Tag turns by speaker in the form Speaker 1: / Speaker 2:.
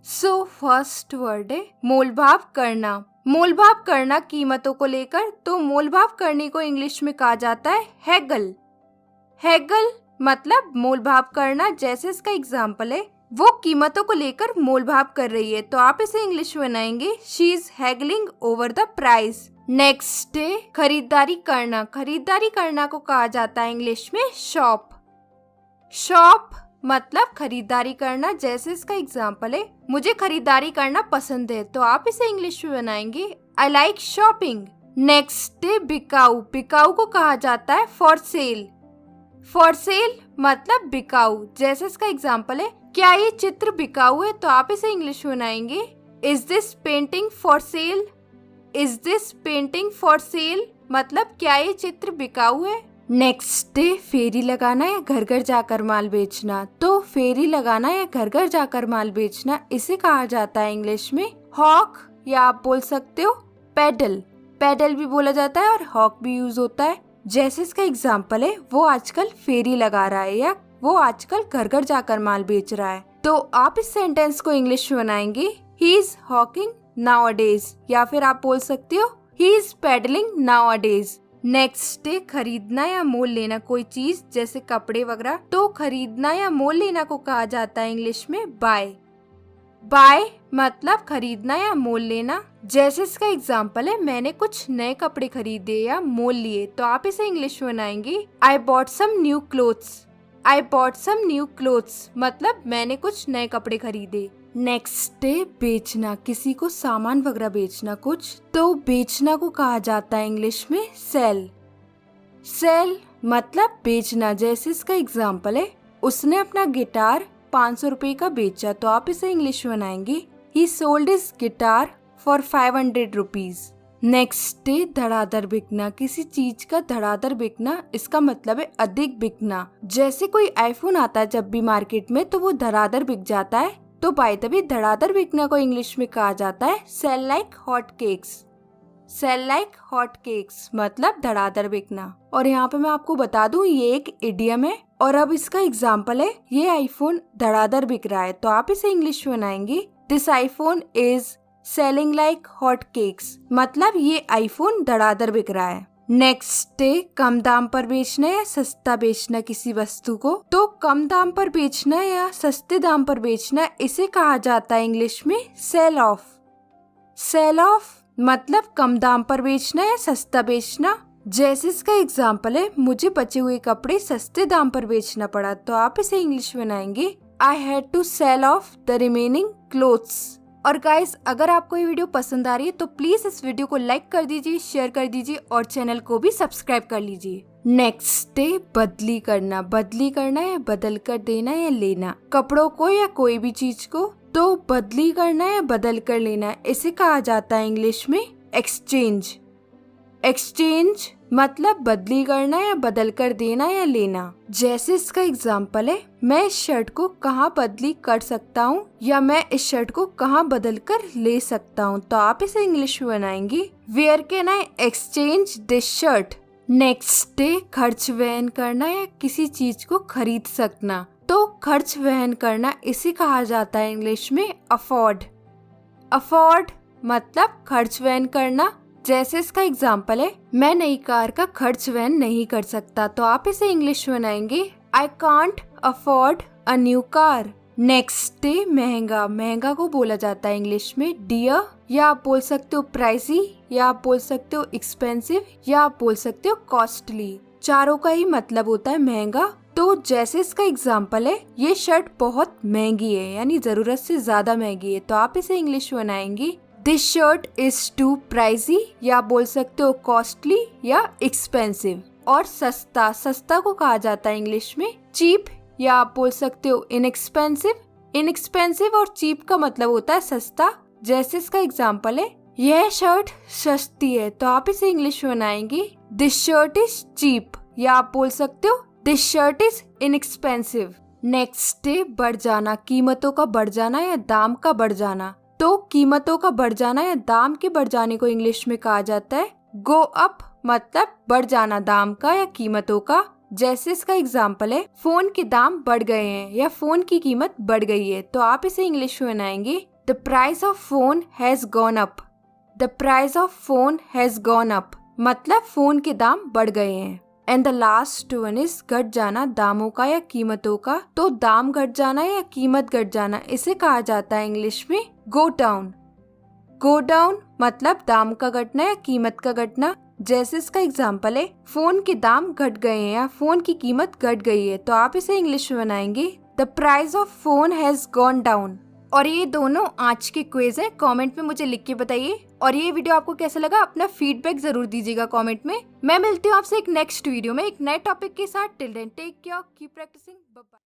Speaker 1: So first word है मोल भाव करना। मोल भाव करना कीमतों को लेकर, तो मोल भाव करने को इंग्लिश में कहा जाता है हैगल। हैगल मतलब मोल भाव करना। जैसे इसका एग्जाम्पल है, वो कीमतों को लेकर मोल भाव कर रही है, तो आप इसे इंग्लिश में बनाएंगे she is haggling over the price. Next है खरीदारी करना। खरीदारी करना को कहा जाता है इंग्लिश में शॉप। शॉप मतलब खरीदारी करना। जैसे इसका एग्जाम्पल है, मुझे खरीदारी करना पसंद है, तो आप इसे इंग्लिश में बनाएंगे आई लाइक शॉपिंग। नेक्स्ट है बिकाऊ। बिकाऊ को कहा जाता है फॉर सेल। फॉर सेल मतलब बिकाऊ। जैसे इसका एग्जाम्पल है, क्या ये चित्र बिकाऊ है, तो आप इसे इंग्लिश में बनाएंगे is this painting for sale. Is this painting for sale मतलब क्या ये चित्र बिकाऊ है। नेक्स्ट डे फेरी लगाना या घर घर जाकर माल बेचना। तो फेरी लगाना या घर घर जाकर माल बेचना, इसे कहा जाता है इंग्लिश में हॉक, या आप बोल सकते हो पेडल। पेडल भी बोला जाता है और हॉक भी यूज होता है। जैसे इसका एग्जाम्पल है, वो आजकल फेरी लगा रहा है या वो आजकल घर घर जाकर माल बेच रहा है, तो आप इस सेंटेंस को इंग्लिश में बनाएंगे ही इज हॉकिंग नाउअडेज, या फिर आप बोल सकते हो he is pedalling nowadays. Next है खरीदना या मोल लेना कोई चीज, जैसे कपड़े वगैरह। तो खरीदना या मोल लेना को कहा जाता है इंग्लिश में बाय। बाय मतलब खरीदना या मोल लेना। जैसे इसका एग्जाम्पल है, मैंने कुछ नए कपड़े खरीदे या मोल लिए, तो आप इसे इंग्लिश में बनाएंगे I bought some new clothes. I bought some new clothes मतलब मैंने कुछ नए कपड़े खरीदे। नेक्स्ट है बेचना, किसी को सामान वगैरह बेचना कुछ, तो बेचना को कहा जाता है इंग्लिश में सेल। सेल मतलब बेचना। जैसे इसका एग्जाम्पल है, उसने अपना गिटार 500 रुपए का बेचा, तो आप इसे इंग्लिश में बनाएंगे ही sold his guitar for 500 rupees. Next है धड़ाधड़ बिकना, किसी चीज का धड़ाधड़ बिकना, इसका मतलब है अधिक बिकना। जैसे कोई आईफोन आता है जब भी मार्केट में, तो वो धड़ाधड़ बिक जाता है, तो बाय द वे धड़ाधड़ बिकना को इंग्लिश में कहा जाता है sell like hot cakes. Sell like hot cakes मतलब धड़ाधड़ बिकना। और यहाँ पे मैं आपको बता दूं, ये एक इडियम है और अब इसका एग्जाम्पल है, ये आईफोन धड़ाधड़ बिक रहा है, तो आप इसे इंग्लिश में बनाएंगे this iPhone is selling like hot cakes मतलब ये आईफोन धड़ाधड़ बिक रहा है। नेक्स्ट है कम दाम पर बेचना या सस्ता बेचना किसी वस्तु को। तो कम दाम पर बेचना या सस्ते दाम पर बेचना, इसे कहा जाता है इंग्लिश में सेल ऑफ। सेल ऑफ मतलब कम दाम पर बेचना या सस्ता बेचना। जैसे इसका एग्जाम्पल है, मुझे बचे हुए कपड़े सस्ते दाम पर बेचना पड़ा, तो आप इसे इंग्लिश में बनाएंगे I had to sell off the remaining clothes. और गाइस, अगर आपको ये वीडियो पसंद आ रही है तो प्लीज इस वीडियो को लाइक कर दीजिए, शेयर कर दीजिए और चैनल को भी सब्सक्राइब कर लीजिए। नेक्स्ट है बदली करना। बदली करना या बदल कर देना या लेना, कपड़ों को या कोई भी चीज को। तो बदली करना या बदल कर लेना, इसे कहा जाता है इंग्लिश में एक्सचेंज। एक्सचेंज मतलब बदली करना या बदल कर देना या लेना। जैसे इसका एग्जाम्पल है, मैं इस शर्ट को कहाँ बदली कर सकता हूँ या मैं इस शर्ट को कहाँ बदल कर ले सकता हूँ, तो आप इसे इंग्लिश में बनाएंगे where can I exchange this shirt. Next है खर्च वहन करना या किसी चीज को खरीद सकना। तो खर्च वहन करना, इसे कहा जाता है इंग्लिश में अफोर्ड। अफोर्ड मतलब खर्च वहन करना। जैसे इसका एग्जाम्पल है, मैं नई कार का खर्च वहन नहीं कर सकता, तो आप इसे इंग्लिश में बनाएंगे I can't afford a new car. Next है महंगा। महंगा को बोला जाता है इंग्लिश में डियर, या आप बोल सकते हो प्राइसी, या आप बोल सकते हो एक्सपेंसिव, या आप बोल सकते हो कॉस्टली। चारों का ही मतलब होता है महंगा। तो जैसे इसका एग्जाम्पल है, ये शर्ट बहुत महंगी है, यानी जरूरत से ज्यादा महंगी है, तो आप इसे इंग्लिश में बनाएंगे this shirt is too pricey, या बोल सकते हो कॉस्टली या एक्सपेंसिव। और सस्ता, सस्ता को कहा जाता है इंग्लिश में चीप, या आप बोल सकते हो इनएक्सपेंसिव। इनएक्सपेंसिव और चीप का मतलब होता है सस्ता। जैसे इसका एग्जाम्पल है, यह शर्ट सस्ती है, तो आप इसे इंग्लिश में बनाएंगे दिस शर्ट इज चीप, या आप बोल सकते हो this shirt is inexpensive. Next है बढ़ जाना। कीमतों का बढ़ जाना या दाम का बढ़ जाना। तो कीमतों का बढ़ जाना या दाम के बढ़ जाने को इंग्लिश में कहा जाता है गो अप मतलब बढ़ जाना दाम का या कीमतों का। जैसे इसका एग्जाम्पल है, फोन के दाम बढ़ गए हैं या फोन की कीमत बढ़ गई है, तो आप इसे इंग्लिश में बनाएंगे the price of phone has gone up. The price of phone has gone up मतलब फोन के दाम बढ़ गए हैं। And the last one is घट जाना दामों का या कीमतों का। तो दाम घट जाना या कीमत घट जाना इसे कहा जाता है इंग्लिश में गो डाउन। गो डाउन मतलब दाम का घटना या कीमत का घटना। जैसे इसका एग्जाम्पल है फोन के दाम घट गए हैं या फोन की कीमत घट गई है, तो आप इसे इंग्लिश में बनाएंगे the price of phone has gone down. और ये दोनों आज के क्विज है, कमेंट में मुझे लिख के बताइए। और ये वीडियो आपको कैसा लगा अपना फीडबैक जरूर दीजिएगा कमेंट में। मैं मिलती हूँ आपसे एक नेक्स्ट वीडियो में एक नए टॉपिक के साथ। Till then take care, keep practising, bye bye.